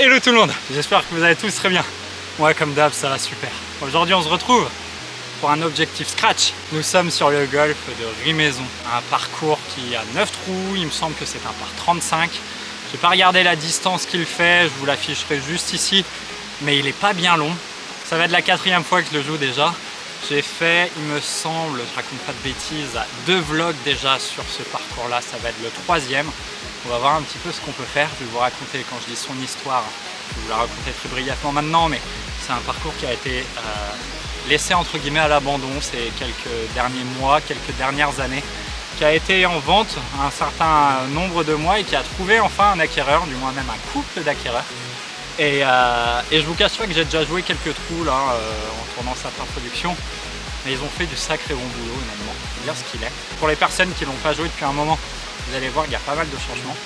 Hello tout le monde, j'espère que vous allez tous très bien. Moi comme d'hab ça va super. Aujourd'hui on se retrouve pour un objectif scratch. Nous sommes sur le golf de Rimaison, un parcours qui a 9 trous, il me semble que c'est un par 35. Je n'ai pas regardé la distance qu'il fait, je vous l'afficherai juste ici, mais il n'est pas bien long. Ça va être la 4e fois que je le joue déjà. J'ai fait, il me semble, je raconte pas de bêtises, 2 vlogs déjà sur ce parcours-là, ça va être le 3e. On va voir un petit peu ce qu'on peut faire. Je vais vous raconter, quand je dis son histoire, je vais vous la raconter très brièvement maintenant, mais c'est un parcours qui a été laissé entre guillemets à l'abandon ces quelques derniers mois, quelques dernières années, qui a été en vente un certain nombre de mois et qui a trouvé enfin un acquéreur, du moins même un couple d'acquéreurs. Et je vous cache pas que j'ai déjà joué quelques trous là en tournant certaines productions, mais ils ont fait du sacré bon boulot honnêtement, faut dire ce qu'il est. Pour les personnes qui l'ont pas joué depuis un moment, vous allez voir qu'il y a pas mal de changements.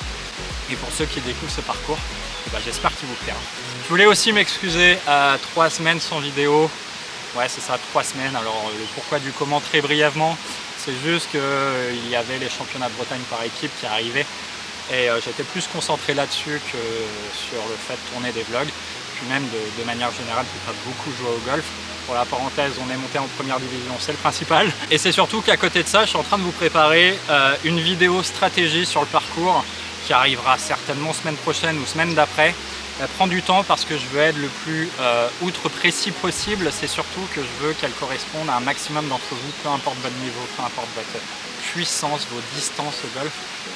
Et pour ceux qui découvrent ce parcours, j'espère qu'il vous plaira. Je voulais aussi m'excuser à 3 semaines sans vidéo. Ouais c'est ça, 3 semaines. Alors le pourquoi du comment très brièvement, c'est juste qu'il y avait les championnats de Bretagne par équipe qui arrivaient. Et j'étais plus concentré là-dessus que sur le fait de tourner des vlogs. Puis même de manière générale, je n'ai pas beaucoup joué au golf. Pour la parenthèse, on est monté en première division, c'est le principal. Et c'est surtout qu'à côté de ça, je suis en train de vous préparer une vidéo stratégie sur le parcours qui arrivera certainement semaine prochaine ou semaine d'après. Elle prend du temps parce que je veux être le plus outre précis possible. C'est surtout que je veux qu'elle corresponde à un maximum d'entre vous, peu importe votre niveau, peu importe votre puissance, vos distances au golf.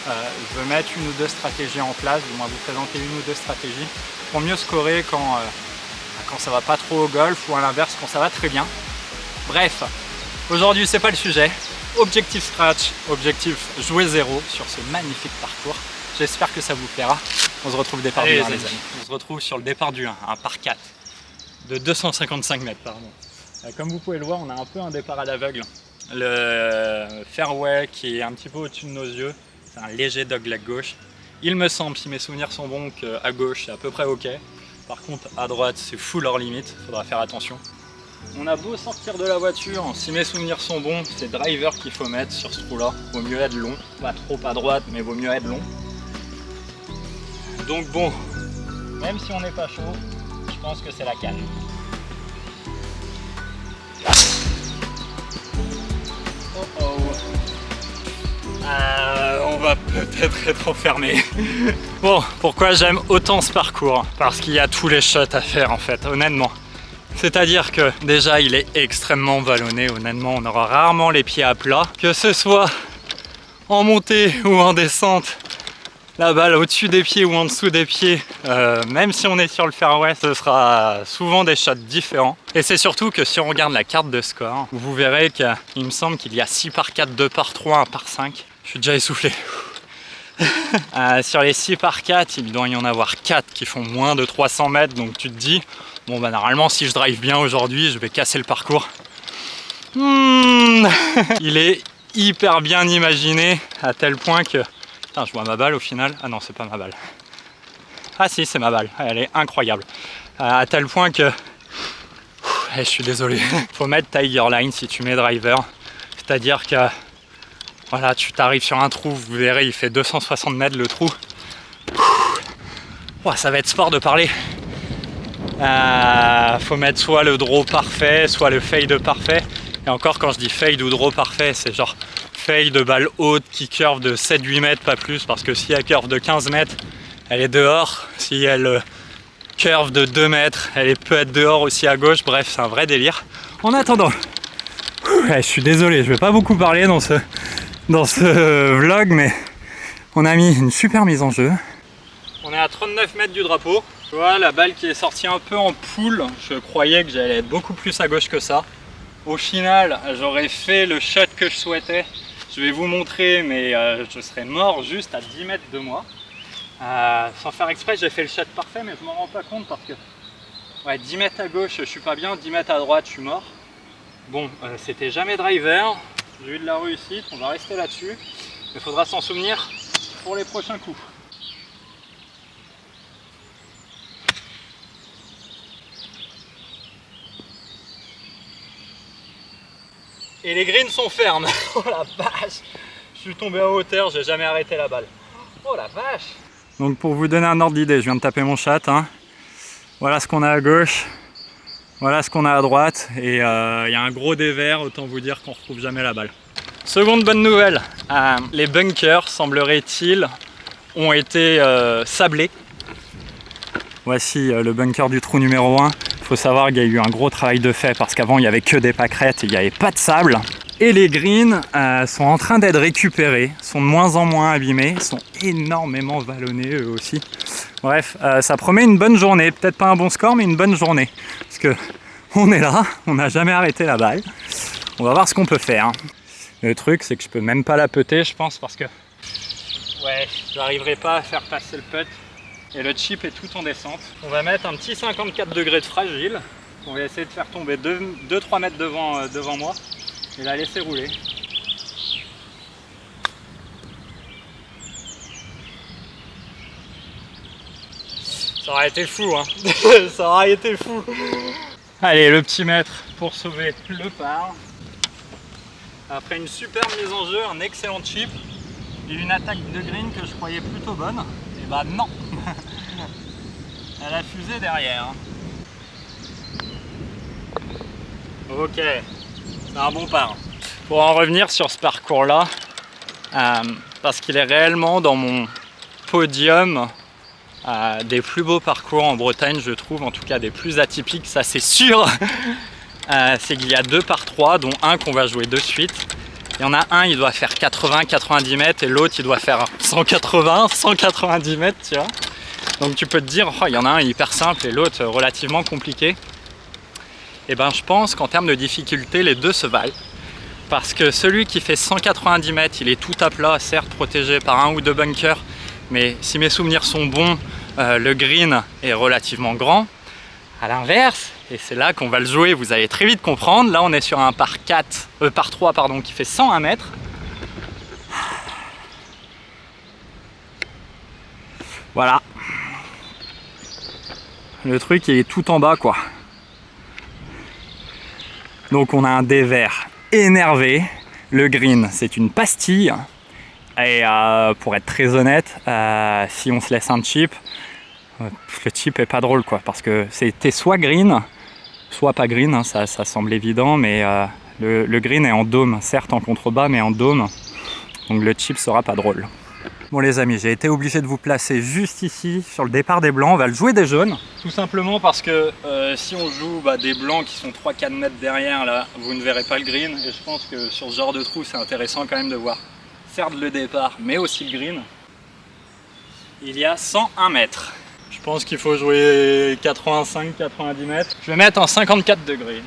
Je veux mettre 1 ou 2 stratégies en place, du moins vous présenter 1 ou 2 stratégies pour mieux scorer quand ça va pas trop au golf ou à l'inverse quand ça va très bien. Bref, aujourd'hui c'est pas le sujet. Objectif scratch, objectif jouer 0 sur ce magnifique parcours. J'espère que ça vous plaira. On se retrouve départ du 1 les amis. On se retrouve sur le départ du 1, un par 4 de 255 mètres pardon. Comme vous pouvez le voir, on a un peu un départ à l'aveugle. Le fairway qui est un petit peu au-dessus de nos yeux, c'est un léger dogleg gauche. Il me semble, si mes souvenirs sont bons, qu'à gauche c'est à peu près ok. Par contre à droite c'est full hors limite, il faudra faire attention. On a beau sortir de la voiture, si mes souvenirs sont bons, c'est driver qu'il faut mettre sur ce trou là. Vaut mieux être long, pas trop à droite mais vaut mieux être long. Donc bon, même si on n'est pas chaud, je pense que c'est la canne. Oh oh. On va peut-être être enfermé. Bon, pourquoi j'aime autant ce parcours? Parce qu'il y a tous les shots à faire en fait, honnêtement. C'est-à-dire que déjà il est extrêmement vallonné, honnêtement on aura rarement les pieds à plat. Que ce soit en montée ou en descente, la balle au-dessus des pieds ou en dessous des pieds, même si on est sur le fairway, ce sera souvent des shots différents. Et c'est surtout que si on regarde la carte de score, vous verrez qu'il me semble qu'il y a 6 par 4, 2 par 3, 1 par 5. Je suis déjà essoufflé. Sur les 6 par 4, il doit y en avoir 4 qui font moins de 300 mètres, donc tu te dis, bon bah normalement si je drive bien aujourd'hui, je vais casser le parcours. Il est hyper bien imaginé à tel point que... Putain, je vois ma balle au final. Ah non, c'est pas ma balle. Ah si, c'est ma balle. Elle est incroyable. À tel point que... je suis désolé. Faut mettre Tiger Line si tu mets driver. C'est-à-dire que... Voilà, tu t'arrives sur un trou, vous verrez, il fait 260 mètres le trou. Oh, ça va être sport de parler. Faut mettre soit le draw parfait, soit le fade parfait. Et encore, quand je dis fade ou draw parfait, c'est genre fade de balle haute qui curve de 7-8 mètres, pas plus, parce que si elle curve de 15 mètres, elle est dehors. Si elle curve de 2 mètres, elle peut être dehors aussi à gauche. Bref, c'est un vrai délire. En attendant, je suis désolé, je vais pas beaucoup parler dans ce vlog, mais on a mis une super mise en jeu. On est à 39 mètres du drapeau. Tu vois, la balle qui est sortie un peu en poule, je croyais que j'allais être beaucoup plus à gauche que ça. Au final, j'aurais fait le shot que je souhaitais. Je vais vous montrer, mais je serais mort juste à 10 mètres de moi. Sans faire exprès, j'ai fait le shot parfait, mais je m'en rends pas compte parce que ouais, 10 mètres à gauche, je suis pas bien, 10 mètres à droite, je suis mort. Bon, c'était jamais driver. J'ai eu de la réussite, on va rester là-dessus. Il faudra s'en souvenir pour les prochains coups. Et les greens sont fermes. Oh la vache! Je suis tombé à hauteur, j'ai jamais arrêté la balle. Oh la vache! Donc pour vous donner un ordre d'idée, je viens de taper mon shot. Hein. Voilà ce qu'on a à gauche, voilà ce qu'on a à droite, et il y a un gros dévers, autant vous dire qu'on ne retrouve jamais la balle. Seconde bonne nouvelle, les bunkers, semblerait-il, ont été sablés. Voici le bunker du trou numéro 1. Il faut savoir qu'il y a eu un gros travail de fait parce qu'avant il n'y avait que des pâquerettes et il n'y avait pas de sable. Et les greens sont en train d'être récupérés, sont de moins en moins abîmés, sont énormément vallonnés eux aussi. Bref, ça promet une bonne journée, peut-être pas un bon score mais une bonne journée. Parce que on est là, on n'a jamais arrêté la balle. On va voir ce qu'on peut faire. Le truc c'est que je peux même pas la putter je pense parce que ouais, j'arriverai pas à faire passer le putt. Et le chip est tout en descente. On va mettre un petit 54 degrés de fragile. On va essayer de faire tomber 2-3 mètres devant moi et la laisser rouler. Ça aurait été fou, hein. Ça aurait été fou. Allez, le petit mètre pour sauver le par. Après une super mise en jeu, un excellent chip et une attaque de green que je croyais plutôt bonne. Et bah non. Elle a fusé derrière. Ok, c'est un bon par. Pour en revenir sur ce parcours-là, parce qu'il est réellement dans mon podium des plus beaux parcours en Bretagne, je trouve, en tout cas des plus atypiques, ça c'est sûr. C'est qu'il y a 2 par 3, dont un qu'on va jouer de suite. Il y en a un, il doit faire 80-90 mètres et l'autre, il doit faire 180-190 mètres, tu vois. Donc tu peux te dire, oh, il y en a un hyper simple et l'autre relativement compliqué. Et ben je pense qu'en termes de difficulté, les deux se valent. Parce que celui qui fait 190 mètres, il est tout à plat, certes protégé par 1 ou 2 bunkers, mais si mes souvenirs sont bons, le green est relativement grand. À l'inverse, et c'est là qu'on va le jouer, vous allez très vite comprendre, là on est sur un par 3 pardon, qui fait 101 mètres. Voilà. Le truc il est tout en bas quoi. Donc on a un dévers énervé. Le green c'est une pastille. Et pour être très honnête, si on se laisse un chip, le chip est pas drôle quoi. Parce que c'était soit green, soit pas green, hein, ça semble évident. Mais le green est en dôme, certes en contrebas mais en dôme. Donc le chip sera pas drôle. Bon les amis, j'ai été obligé de vous placer juste ici sur le départ des blancs. On va le jouer des jaunes. Tout simplement parce que si on joue des blancs qui sont 3-4 mètres derrière là, vous ne verrez pas le green. Et je pense que sur ce genre de trou c'est intéressant quand même de voir certes le départ mais aussi le green. Il y a 101 mètres. Je pense qu'il faut jouer 85-90 mètres. Je vais mettre en 54 degrés.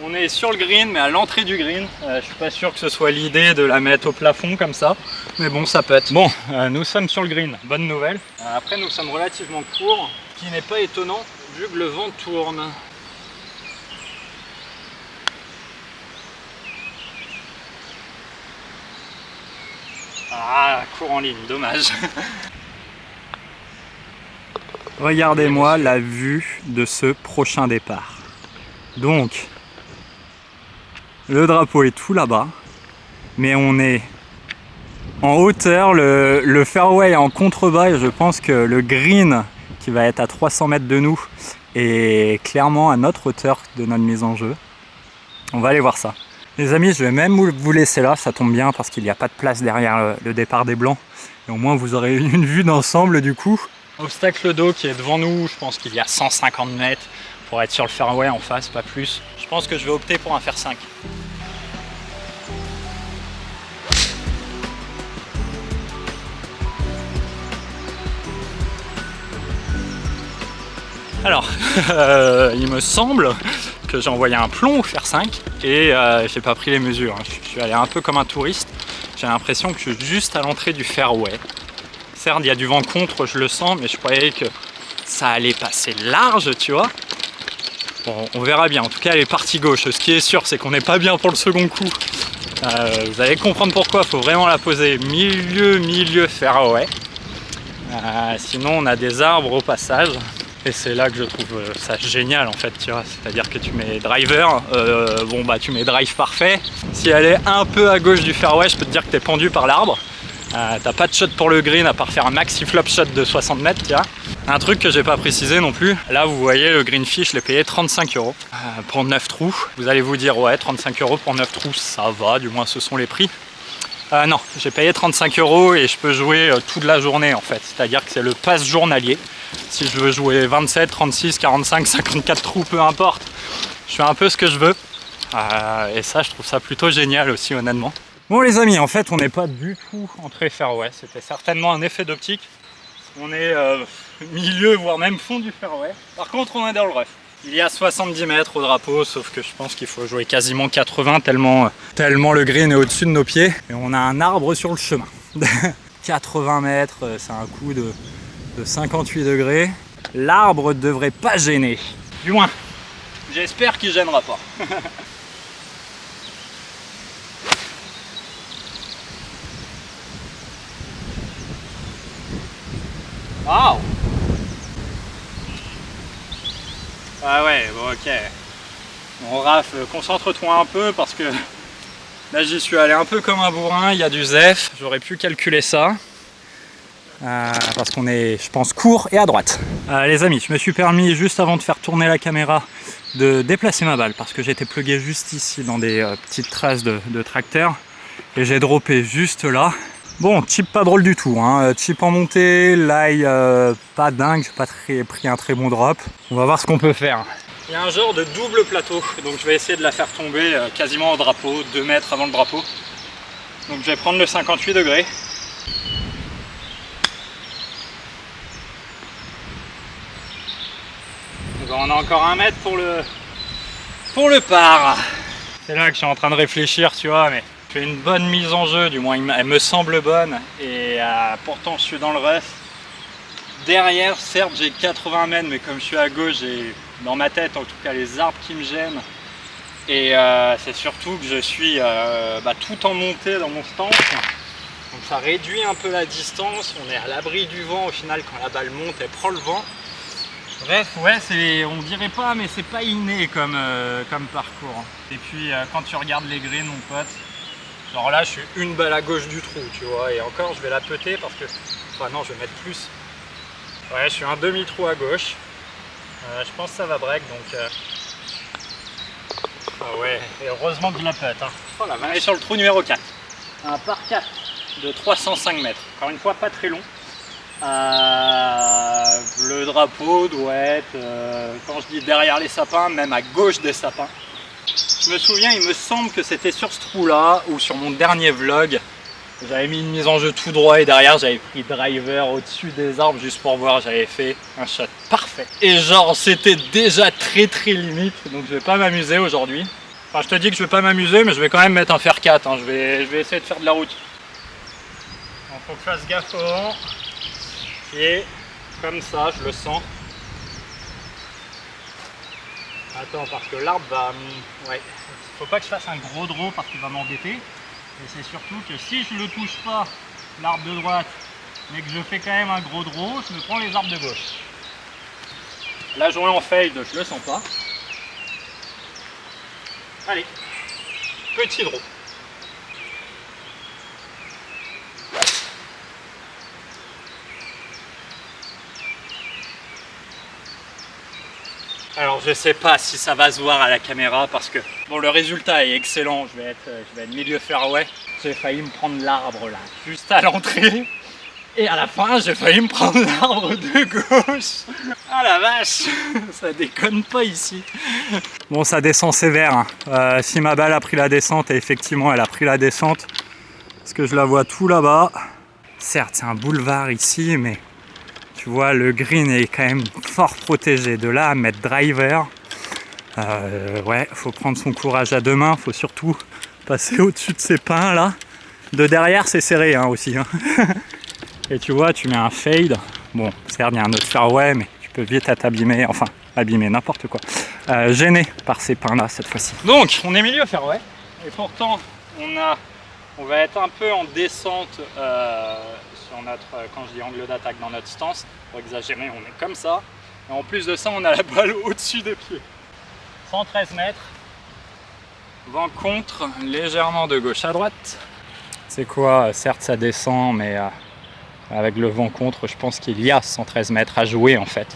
On est sur le green mais à l'entrée du green. Je suis pas sûr que ce soit l'idée de la mettre au plafond comme ça. Mais bon ça peut être. Bon, nous sommes sur le green, bonne nouvelle. Après nous sommes relativement courts, ce qui n'est pas étonnant vu que le vent tourne. Ah, court en ligne, dommage. Regardez-moi la vue de ce prochain départ. Donc, le drapeau est tout là-bas, mais on est en hauteur, le fairway est en contrebas et je pense que le green qui va être à 300 mètres de nous est clairement à notre hauteur de notre mise en jeu. On va aller voir ça. Les amis, je vais même vous laisser là, ça tombe bien parce qu'il n'y a pas de place derrière le départ des blancs. Et au moins vous aurez une vue d'ensemble du coup. Obstacle d'eau qui est devant nous, je pense qu'il y a 150 mètres pour être sur le fairway en face, pas plus. Je pense que je vais opter pour un fer 5. Alors, il me semble que j'ai envoyé un plomb au fer 5 et j'ai pas pris les mesures. Je suis allé un peu comme un touriste. J'ai l'impression que je suis juste à l'entrée du fairway. Certes, il y a du vent contre, je le sens, mais je croyais que ça allait passer large, tu vois. Bon, on verra bien. En tout cas, elle est partie gauche. Ce qui est sûr, c'est qu'on n'est pas bien pour le second coup. Vous allez comprendre pourquoi. Il faut vraiment la poser milieu fairway. Sinon, on a des arbres au passage. Et c'est là que je trouve ça génial en fait, tu vois. C'est-à-dire que tu mets driver, bon bah tu mets drive parfait. Si elle est un peu à gauche du fairway, je peux te dire que t'es pendu par l'arbre. T'as pas de shot pour le green à part faire un maxi flop shot de 60 mètres, tu vois. Un truc que j'ai pas précisé non plus, là vous voyez le green fee, je l'ai payé 35 € pour 9 trous. Vous allez vous dire ouais 35 € pour 9 trous ça va, du moins ce sont les prix. Non, j'ai payé 35 € et je peux jouer toute la journée en fait, c'est-à-dire que c'est le pass journalier. Si je veux jouer 27, 36, 45, 54 trous, peu importe, je fais un peu ce que je veux. Et ça, je trouve ça plutôt génial aussi, honnêtement. Bon les amis, en fait, on n'est pas du tout entré fairway. C'était certainement un effet d'optique. On est milieu, voire même fond du fairway. Par contre, on est dans le rough. Il y a 70 mètres au drapeau, sauf que je pense qu'il faut jouer quasiment 80 tellement le green est au-dessus de nos pieds. Et on a un arbre sur le chemin. 80 mètres, c'est un coup de 58 degrés. L'arbre devrait pas gêner. Du moins, j'espère qu'il gênera pas. Waouh! Ah ouais, bon ok. Bon Raph, concentre-toi un peu parce que là j'y suis allé un peu comme un bourrin, il y a du zef, j'aurais pu calculer ça. Parce qu'on est, je pense, court et à droite. Les amis, je me suis permis juste avant de faire tourner la caméra de déplacer ma balle parce que j'étais plugué juste ici dans des petites traces de tracteur et j'ai droppé juste là. Bon, chip pas drôle du tout, hein. Chip en montée, l'ail pas dingue, j'ai pas pris un très bon drop. On va voir ce qu'on peut faire. Il y a un genre de double plateau, donc je vais essayer de la faire tomber quasiment au drapeau, 2 mètres avant le drapeau. Donc je vais prendre le 58 degrés. On a encore 1 mètre pour le par. C'est là que je suis en train de réfléchir, tu vois, mais je fais une bonne mise en jeu, du moins elle me semble bonne, et pourtant je suis dans le reste. Derrière, certes j'ai 80 mètres, mais comme je suis à gauche, j'ai dans ma tête en tout cas les arbres qui me gênent. Et c'est surtout que je suis tout en montée dans mon stance. Donc ça réduit un peu la distance, on est à l'abri du vent au final quand la balle monte, elle prend le vent. Bref, ouais, on dirait pas, mais c'est pas inné comme parcours. Et puis quand tu regardes les greens, mon pote, genre là je suis une balle à gauche du trou, tu vois, et encore je vais la péter parce que, enfin non, je vais mettre plus. Ouais, je suis un demi-trou à gauche. Je pense que ça va break, donc ah ouais, et heureusement que je la pète. Hein. Oh la vache. Et sur le trou numéro 4, un par 4 de 305 mètres. Encore une fois, pas très long. Le drapeau doit être, quand je dis derrière les sapins, même à gauche des sapins. Je me souviens, il me semble que c'était sur ce trou là, ou sur mon dernier vlog, j'avais mis une mise en jeu tout droit et derrière j'avais pris driver au-dessus des arbres juste pour voir, j'avais fait un shot parfait. Et genre c'était déjà très limite, donc je vais pas m'amuser aujourd'hui. Enfin je te dis que je vais pas m'amuser, mais je vais quand même mettre un fer 4, hein. Je vais essayer de faire de la route. Donc faut que je fasse gaffe au vent. Et comme ça, je le sens. Attends, parce que l'arbre va... Ouais, faut pas que je fasse un gros draw parce qu'il va m'embêter. Et c'est surtout que si je le touche pas, l'arbre de droite, mais que je fais quand même un gros draw, je me prends les arbres de gauche. Là, jouer en fade, je le sens pas. Allez, petit draw. Alors je sais pas si ça va se voir à la caméra parce que bon le résultat est excellent, je vais être milieu fairway. J'ai failli me prendre l'arbre là, juste à l'entrée. Et à la fin j'ai failli me prendre l'arbre de gauche. Ah la vache, ça déconne pas ici. Bon ça descend sévère, hein. Si ma balle a pris la descente, et effectivement elle a pris la descente, parce que je la vois tout là-bas. Certes c'est un boulevard ici, mais... Tu vois, le green est quand même fort protégé. De là à mettre driver, ouais, faut prendre son courage à deux mains. Faut surtout passer au-dessus de ces pins là. De derrière, c'est serré hein, aussi. Hein. Et tu vois, tu mets un fade. Bon, certes, il y a un autre fairway, mais tu peux vite t'abîmer. Enfin, abîmer n'importe quoi. Gêné par ces pins là cette fois-ci. Donc, on est milieu fairway. Et pourtant, on va être un peu en descente. Sur notre, quand je dis angle d'attaque dans notre stance, pour exagérer, on est comme ça. Et en plus de ça, on a la balle au-dessus des pieds. 113 mètres. Vent contre, légèrement de gauche à droite. C'est quoi, certes ça descend, mais avec le vent contre, je pense qu'il y a 113 mètres à jouer en fait.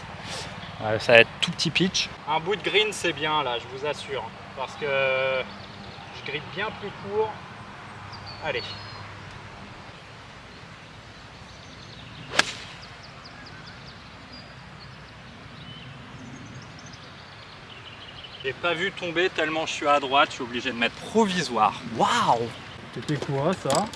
Ça va être tout petit pitch. Un bout de green c'est bien là, je vous assure. Parce que je grille bien plus court. Allez. J'ai pas vu tomber tellement je suis à droite, je suis obligé de mettre provisoire. Waouh! C'était quoi ça?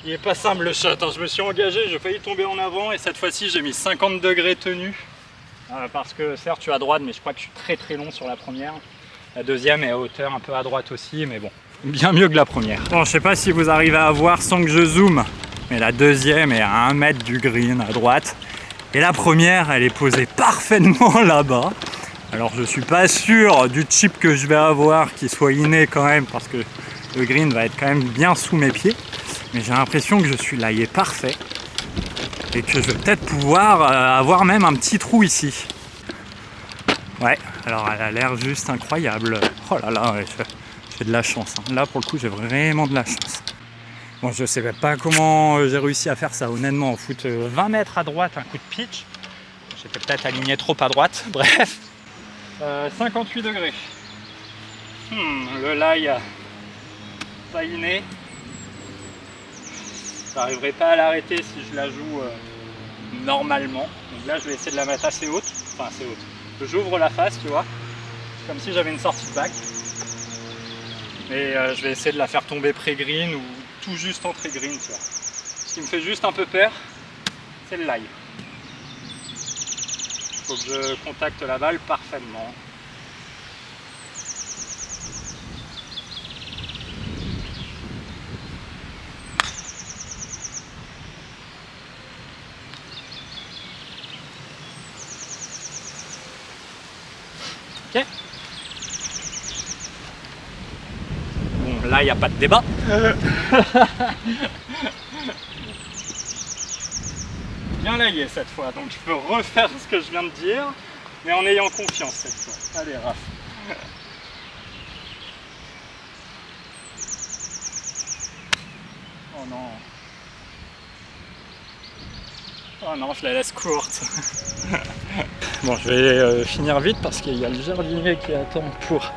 Il est pas simple le shot, hein. Je me suis engagé, j'ai failli tomber en avant et cette fois-ci j'ai mis 50 degrés tenue. Parce que certes je suis à droite mais je crois que je suis très très long sur la première. La deuxième est à hauteur un peu à droite aussi mais bon, bien mieux que la première. Bon, je sais pas si vous arrivez à voir sans que je zoome, mais la deuxième est à 1 mètre du green à droite. Et la première elle est posée parfaitement là-bas. Alors je suis pas sûr du chip que je vais avoir qui soit inné quand même parce que le green va être quand même bien sous mes pieds. Mais j'ai l'impression que je suis laillé parfait et que je vais peut-être pouvoir avoir même un petit trou ici. Ouais, alors elle a l'air juste incroyable. Oh là là, ouais, j'ai de la chance. Hein. Là pour le coup j'ai vraiment de la chance. Bon, je sais pas comment j'ai réussi à faire ça honnêtement. On fout 20 mètres à droite un coup de pitch. J'étais peut-être aligné trop à droite, bref. 58 degrés. Le lie pas inné. J'arriverai pas à l'arrêter si je la joue normalement. Donc là je vais essayer de la mettre assez haute. Enfin assez haute. J'ouvre la face, tu vois. Comme si j'avais une sortie de bac. Et je vais essayer de la faire tomber pré-green ou tout juste entrée green, tu vois. Ce qui me fait juste un peu peur, c'est le lie. Faut que je contacte la balle parfaitement. Ok. Bon, là, il n'y a pas de débat. Bien laillé cette fois, donc je peux refaire ce que je viens de dire, mais en ayant confiance cette fois. Allez, Raph. Oh non. Oh non, je la laisse courte. Bon, je vais finir vite parce qu'il y a le jardinier qui attend pour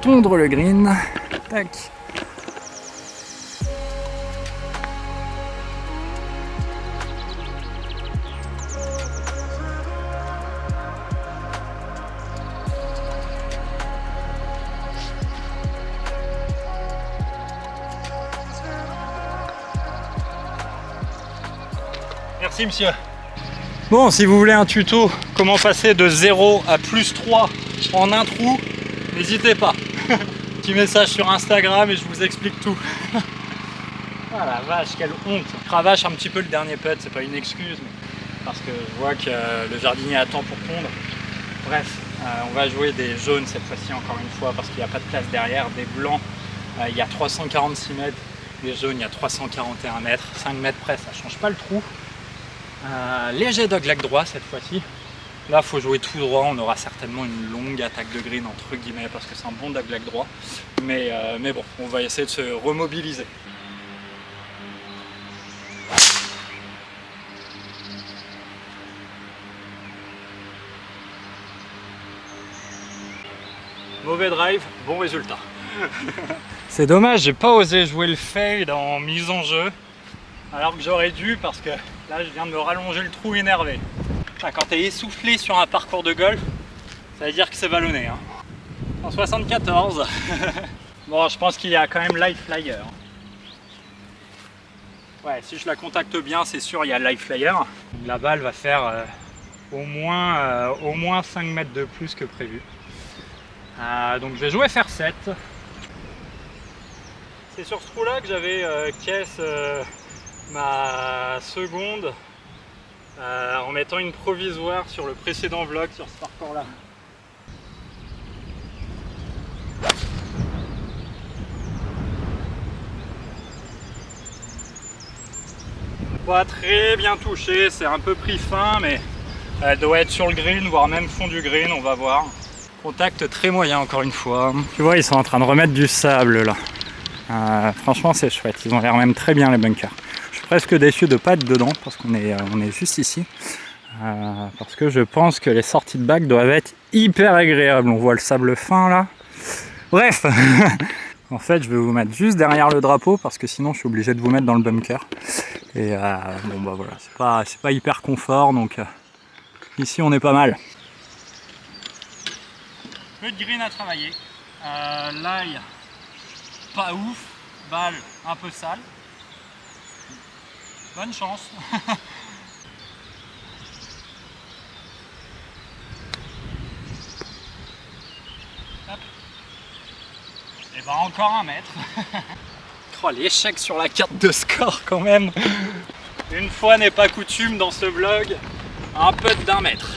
tondre le green. Tac. Merci monsieur. Bon, si vous voulez un tuto comment passer de 0 à plus 3 en un trou, n'hésitez pas. Petit message sur Instagram et je vous explique tout. Ah la vache, quelle honte. Je cravache un petit peu le dernier putt, c'est pas une excuse, mais parce que je vois que le jardinier attend pour pondre. Bref, on va jouer des jaunes cette fois-ci encore une fois parce qu'il n'y a pas de place derrière. Des blancs, il y a 346 mètres. Des jaunes, il y a 341 mètres. 5 mètres près, ça change pas le trou. Léger dogleg droit cette fois-ci. Là, faut jouer tout droit. On aura certainement une longue attaque de green entre guillemets parce que c'est un bon dogleg droit. Mais bon, on va essayer de se remobiliser. Mauvais drive, bon résultat. C'est dommage, j'ai pas osé jouer le fade en mise en jeu. Alors que j'aurais dû parce que là je viens de me rallonger le trou énervé. Enfin, quand tu es essoufflé sur un parcours de golf, ça veut dire que c'est vallonné. Hein. En 74. Bon, je pense qu'il y a quand même live flyer. Ouais, si je la contacte bien, c'est sûr il y a live flyer. La balle va faire au moins 5 mètres de plus que prévu. Donc je vais jouer faire 7. C'est sur ce trou là que j'avais caisse ma seconde en mettant une provisoire sur le précédent vlog sur ce parcours là. Pas très bien touché, c'est un peu pris fin, mais elle doit être sur le green, voire même fond du green, on va voir. Contact très moyen encore une fois. Tu vois, ils sont en train de remettre du sable là. Franchement, c'est chouette, ils ont l'air même très bien les bunkers. Je suis presque déçu de ne pas être dedans parce qu'on est, on est juste ici. Parce que je pense que les sorties de bac doivent être hyper agréables. On voit le sable fin là. Bref. En fait, je vais vous mettre juste derrière le drapeau parce que sinon je suis obligé de vous mettre dans le bunker. Et bon bah voilà, c'est pas hyper confort, donc ici on est pas mal. Peu de green à travailler. L'ail, pas ouf. Balle, un peu sale. Bonne chance. Hop. Et ben encore 1 mètre. Oh, l'échec sur la carte de score quand même. Une fois n'est pas coutume dans ce vlog, un peu d'1 mètre.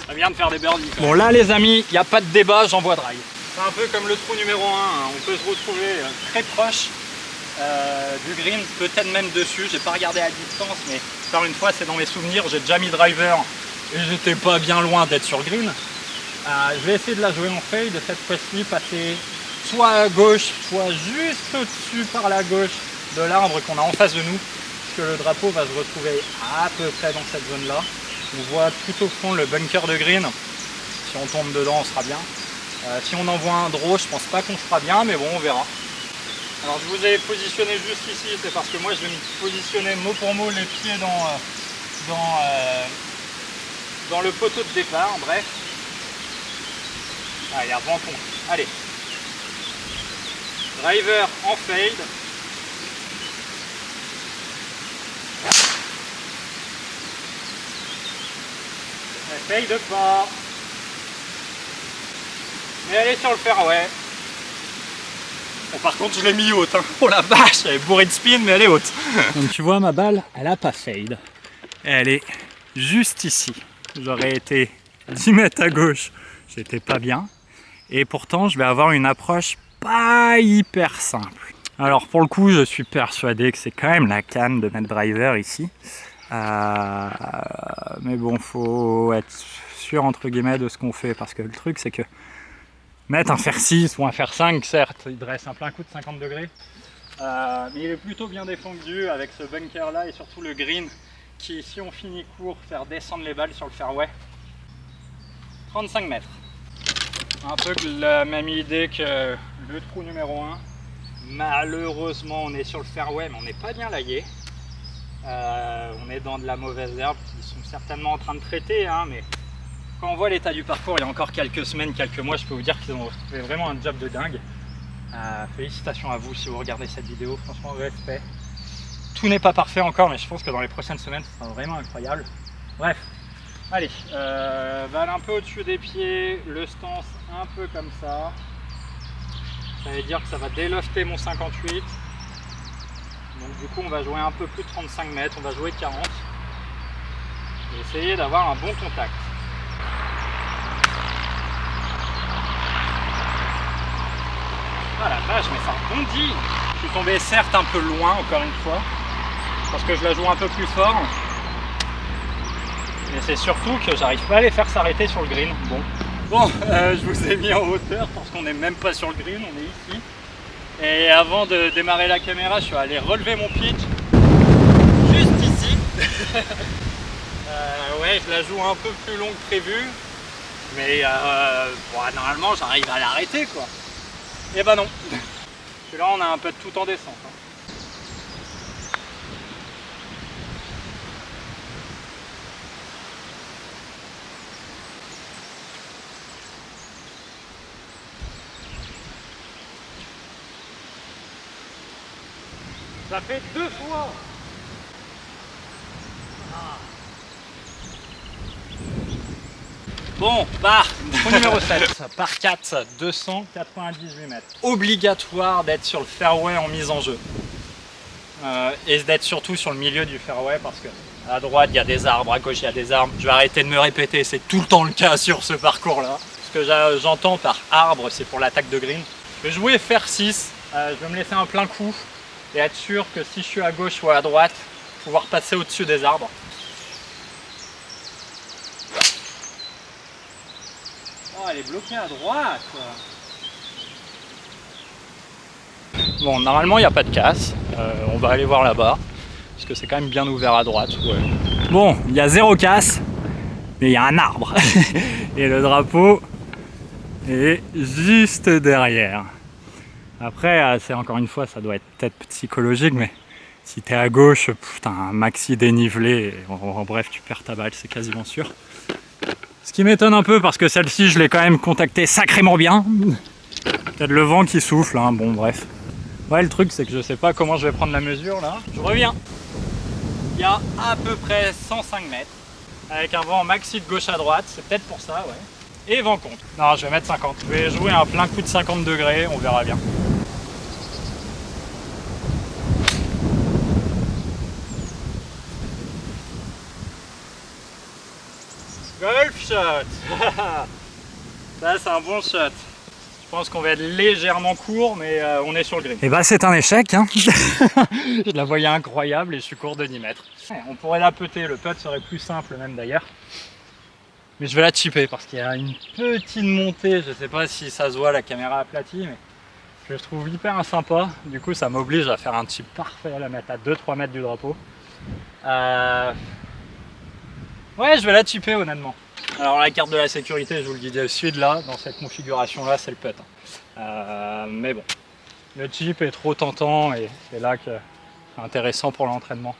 Ça vient de faire des birdies. Bon là les amis, il n'y a pas de débat, j'envoie drive. C'est un peu comme le trou numéro 1, hein. On peut se retrouver très proche du green, peut-être même dessus. J'ai pas regardé à distance, mais encore une fois c'est dans mes souvenirs, j'ai déjà mis driver et j'étais pas bien loin d'être sur le green. Je vais essayer de la jouer en fade, cette fois-ci passer soit à gauche, soit juste au-dessus par la gauche de l'arbre qu'on a en face de nous, puisque le drapeau va se retrouver à peu près dans cette zone-là. On voit tout au fond le bunker de green. Si on tombe dedans, on sera bien. Si on envoie un draw, je pense pas qu'on sera bien, mais bon, on verra. Alors je vous ai positionné juste ici, c'est parce que moi je vais me positionner mot pour mot les pieds dans le poteau de départ, bref. Ah, il y a vent contre. Allez. Driver en fade. Elle fade pas. Mais elle est sur le fairway. Bon, par contre, je l'ai mis haute. Hein. Oh la vache, elle est bourrée de spin, mais elle est haute. Donc tu vois, ma balle, elle a pas fade. Elle est juste ici. J'aurais été 10 mètres à gauche. J'étais pas bien. Et pourtant, je vais avoir une approche pas hyper simple. Alors pour le coup, je suis persuadé que c'est quand même la canne de mettre driver ici. Mais bon, faut être sûr entre guillemets de ce qu'on fait. Parce que le truc, c'est que mettre un fer 6 ou un fer 5, certes, il dresse un plein coup de 50 degrés. Mais il est plutôt bien défendu avec ce bunker là et surtout le green qui, si on finit court, faire descendre les balles sur le fairway. 35 mètres. Un peu la même idée que le trou numéro 1. Malheureusement, on est sur le fairway, mais on n'est pas bien laillé. On est dans de la mauvaise herbe qui sont certainement en train de traiter, hein, mais quand on voit l'état du parcours il y a encore quelques semaines, quelques mois, je peux vous dire qu'ils ont fait vraiment un job de dingue. Félicitations à vous si vous regardez cette vidéo, franchement respect. Tout n'est pas parfait encore, mais je pense que dans les prochaines semaines, ce sera vraiment incroyable. Bref. Allez, balle un peu au-dessus des pieds, le stance un peu comme ça. Ça veut dire que ça va délofter mon 58. Donc du coup on va jouer un peu plus de 35 mètres, on va jouer 40. Et essayer d'avoir un bon contact. Ah la vache, mais ça rebondit. Je suis tombé certes un peu loin encore une fois, parce que je la joue un peu plus fort. Mais c'est surtout que j'arrive pas à les faire s'arrêter sur le green. Bon, je vous ai mis en hauteur parce qu'on n'est même pas sur le green, on est ici. Et avant de démarrer la caméra, je suis allé relever mon pitch juste ici. Ouais, je la joue un peu plus long que prévu, mais bon, normalement j'arrive à l'arrêter quoi. Et bah non. Parce que là on a un peu de tout en descente. Hein. Ça fait 2 fois. Ah. Bon, par numéro 7, par 4, 298 mètres. Obligatoire d'être sur le fairway en mise en jeu. Et d'être surtout sur le milieu du fairway parce que à droite il y a des arbres, à gauche il y a des arbres. Je vais arrêter de me répéter, c'est tout le temps le cas sur ce parcours là. Ce que j'entends par arbre, c'est pour l'attaque de green. Je vais jouer fer 6 Je vais me laisser un plein coup et être sûr que si je suis à gauche ou à droite, pouvoir passer au-dessus des arbres. Oh, elle est bloquée à droite. Bon, normalement il n'y a pas de casse. On va aller voir là-bas. Parce que c'est quand même bien ouvert à droite. Ouais. Bon, il y a 0 casse. Mais il y a un arbre. Et le drapeau est juste derrière. Après, c'est encore une fois, ça doit être peut-être psychologique, mais si t'es à gauche, t'as un maxi dénivelé. Et en bref, tu perds ta balle, c'est quasiment sûr. Ce qui m'étonne un peu parce que celle-ci, je l'ai quand même contactée sacrément bien. Peut-être le vent qui souffle, hein. Bon bref. Ouais, le truc c'est que je sais pas comment je vais prendre la mesure là. Je reviens. Il y a à peu près 105 mètres. Avec un vent maxi de gauche à droite, c'est peut-être pour ça, ouais. Et vent contre. Non, je vais mettre 50. Je vais jouer un plein coup de 50 degrés, on verra bien. Golf shot. Ça c'est un bon shot. Je pense qu'on va être légèrement court, mais on est sur le green. Et bah c'est un échec, hein. Je la voyais incroyable et je suis court de 10 mètres. Ouais, on pourrait la putter, le putt serait plus simple même d'ailleurs. Mais je vais la chipper parce qu'il y a une petite montée, je sais pas si ça se voit, la caméra aplatie, mais je trouve hyper sympa. Du coup ça m'oblige à faire un chip parfait, à la mettre à 2-3 mètres du drapeau. Ouais, je vais la chipper honnêtement. Alors la carte de la sécurité, je vous le dis de suite là, dans cette configuration là, c'est le putt. Mais bon, le chip est trop tentant et c'est là que c'est intéressant pour l'entraînement.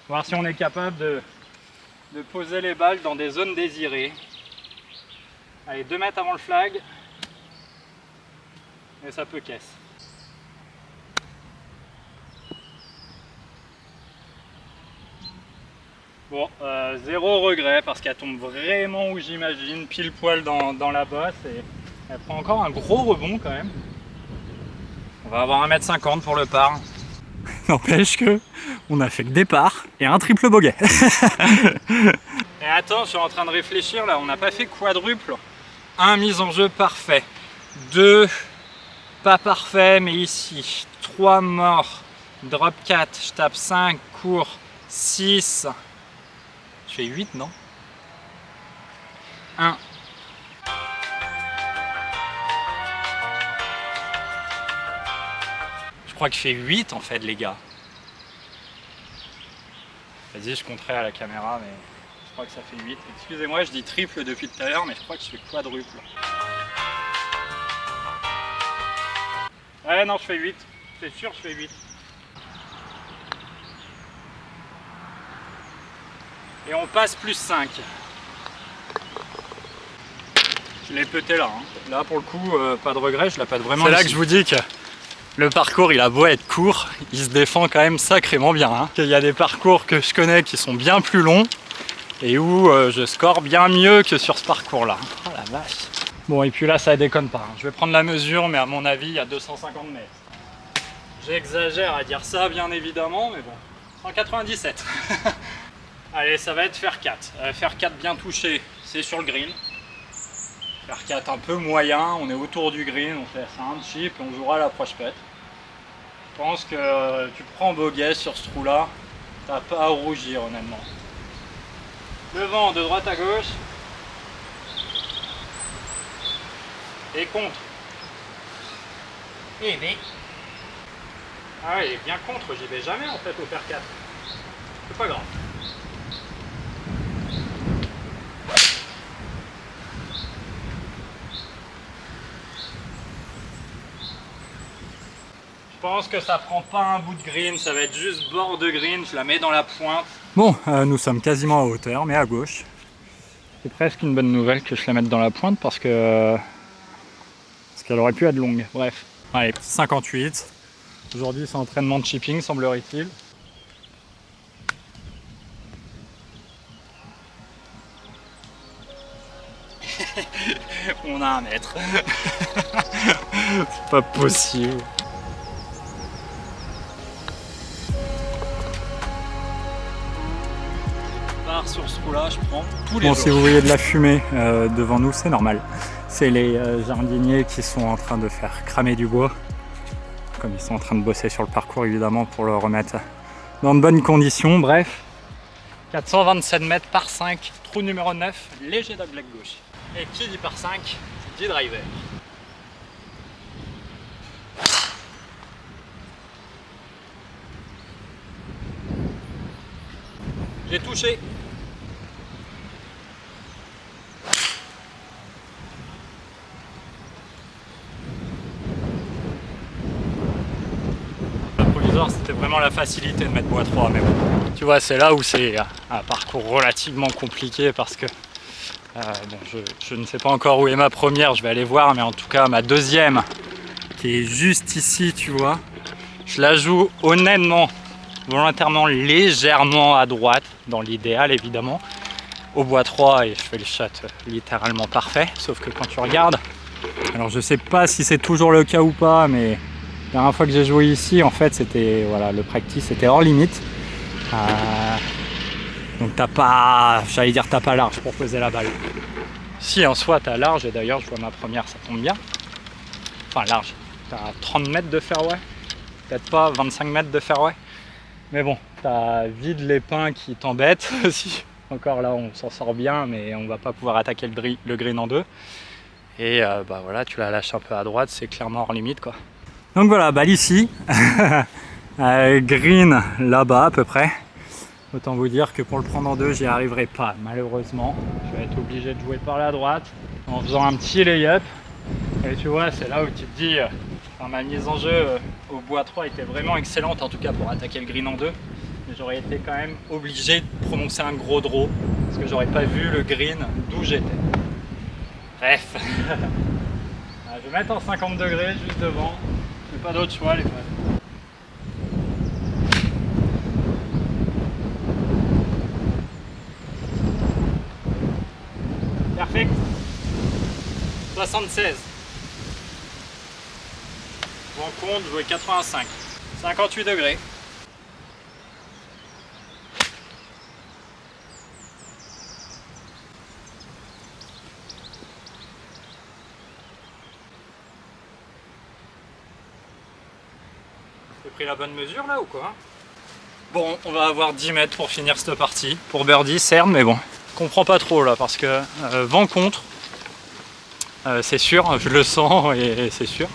Voir si on est capable de poser les balles dans des zones désirées. Allez, 2 mètres avant le flag. Et ça peut caisse. Bon, 0 regret parce qu'elle tombe vraiment où j'imagine, pile poil dans la bosse et elle prend encore un gros rebond quand même. On va avoir 1,50 m pour le par. N'empêche que on a fait que des pars et un triple bogey. Et attends, je suis en train de réfléchir là, on n'a pas fait quadruple. 1, mise en jeu parfait. 2, pas parfait mais ici. 3 mort. Drop 4, je tape 5, court. 6. Je fais 8, non? 1. Je crois que je fais 8 en fait, les gars. Vas-y, je compterai à la caméra, mais je crois que ça fait 8. Excusez-moi, je dis triple depuis tout à l'heure, mais je crois que je fais quadruple. Ouais, non, je fais 8. C'est sûr, je fais 8. Et on passe plus 5. Je l'ai pété là. Hein. Là pour le coup, pas de regret, je la pète vraiment. C'est là que je vous dis que le parcours il a beau être court, il se défend quand même sacrément bien. Hein. Il y a des parcours que je connais qui sont bien plus longs et où je score bien mieux que sur ce parcours là. Oh la vache. Bon et puis là ça déconne pas. Hein. Je vais prendre la mesure mais à mon avis il y a 250 mètres. J'exagère à dire ça bien évidemment mais bon. 197. Allez, ça va être faire 4. Faire 4 bien touché, c'est sur le green. Faire 4 un peu moyen, on est autour du green, on fait ça un chip et on jouera l'approche putt. Je pense que tu prends bogey sur ce trou là, t'as pas à rougir honnêtement. Devant, de droite à gauche. Et contre. Et mais. Ah ouais, il est bien contre, j'y vais jamais en fait au faire 4. C'est pas grave. Je pense que ça prend pas un bout de green, ça va être juste bord de green, je la mets dans la pointe. Bon, nous sommes quasiment à hauteur, mais à gauche. C'est presque une bonne nouvelle que je la mette dans la pointe parce qu'elle aurait pu être longue. Bref, allez, 58. Aujourd'hui c'est entraînement de chipping, semblerait-il. On a 1 mètre. C'est pas possible. Sur ce trou là, je prends tous les jours. Si vous voyez de la fumée devant nous, c'est normal. C'est les jardiniers qui sont en train de faire cramer du bois. comme ils sont en train de bosser sur le parcours évidemment pour le remettre dans de bonnes conditions. Bref, 427 mètres par 5, trou numéro 9, léger dogleg gauche. Et qui dit par 5, dit driver. J'ai touché. Le provisoire, c'était vraiment la facilité de mettre bois 3, mais bon, tu vois, c'est là où c'est un parcours relativement compliqué parce que bon, je ne sais pas encore où est ma première, je vais aller voir, mais en tout cas ma deuxième qui est juste ici, tu vois, je la joue honnêtement, volontairement légèrement à droite, dans l'idéal évidemment, au bois 3 et je fais le shot littéralement parfait, sauf que quand tu regardes, alors je sais pas si c'est toujours le cas ou pas, mais la dernière fois que j'ai joué ici, en fait, c'était, voilà, le practice était hors limite. Donc t'as pas, j'allais dire t'as pas large pour poser la balle. Si en soi t'as large, et d'ailleurs je vois ma première, ça tombe bien. Enfin large, t'as 30 mètres de fairway, peut-être pas 25 mètres de fairway. Mais bon, t'as vide les pins qui t'embêtent aussi. Encore là on s'en sort bien, mais on va pas pouvoir attaquer le green en deux. Et bah voilà, tu la lâches un peu à droite, c'est clairement hors limite quoi. Donc voilà, balle ici, green là-bas à peu près. Autant vous dire que pour le prendre en deux, j'y arriverai pas malheureusement. Je vais être obligé de jouer par la droite en faisant un petit lay-up. Et tu vois, c'est là où tu te dis, ma mise en jeu au bois 3 était vraiment excellente, en tout cas pour attaquer le green en deux. Mais j'aurais été quand même obligé de prononcer un gros draw parce que j'aurais pas vu le green d'où j'étais. Bref. Je vais mettre en 50 degrés juste devant. J'ai pas d'autre choix les potes. Perfect. 76. Bon compte, jouer 85. 58 degrés. J'ai pris la bonne mesure là ou quoi? Bon, on va avoir 10 mètres pour finir cette partie. Pour birdie, certes, mais bon. Je comprends pas trop là parce que vent contre, c'est sûr, je le sens et c'est sûr.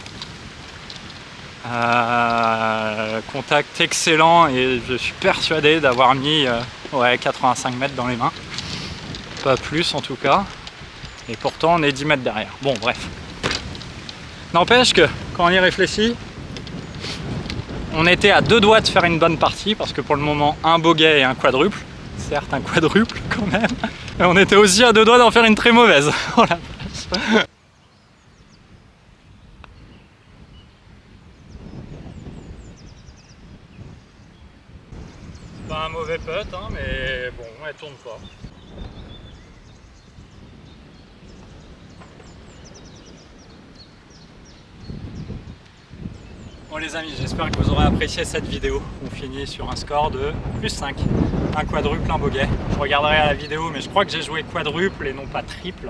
Contact excellent et je suis persuadé d'avoir mis ouais, 85 mètres dans les mains. Pas plus en tout cas. Et pourtant on est 10 mètres derrière. Bon bref. N'empêche que quand on y réfléchit, on était à 2 doigts de faire une bonne partie parce que pour le moment un bogey et un quadruple. Certes un quadruple quand même. Et on était aussi à 2 doigts d'en faire une très mauvaise. Oh la vache. C'est pas un mauvais putt, hein, mais bon, elle tourne pas. Bon les amis, j'espère que vous aurez apprécié cette vidéo. On finit sur un score de plus 5. Un quadruple, un bogey. Je regarderai à la vidéo, mais je crois que j'ai joué quadruple et non pas triple.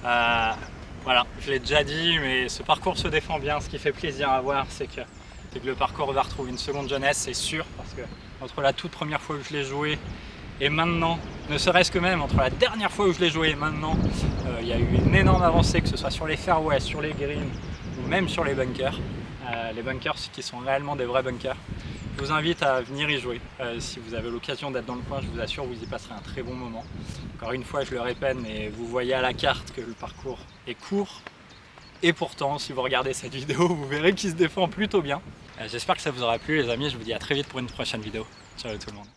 Voilà, je l'ai déjà dit, mais ce parcours se défend bien. Ce qui fait plaisir à voir, c'est que le parcours va retrouver une seconde jeunesse, c'est sûr, parce que entre la toute première fois où je l'ai joué et maintenant, ne serait-ce que même entre la dernière fois où je l'ai joué et maintenant, il y a eu une énorme avancée, que ce soit sur les fairways, sur les greens ou même sur les bunkers. Les bunkers qui sont réellement des vrais bunkers. Je vous invite à venir y jouer. Si vous avez l'occasion d'être dans le coin, je vous assure, vous y passerez un très bon moment. Encore une fois, je le répète, mais vous voyez à la carte que le parcours est court. Et pourtant, si vous regardez cette vidéo, vous verrez qu'il se défend plutôt bien. J'espère que ça vous aura plu les amis, je vous dis à très vite pour une prochaine vidéo. Ciao tout le monde.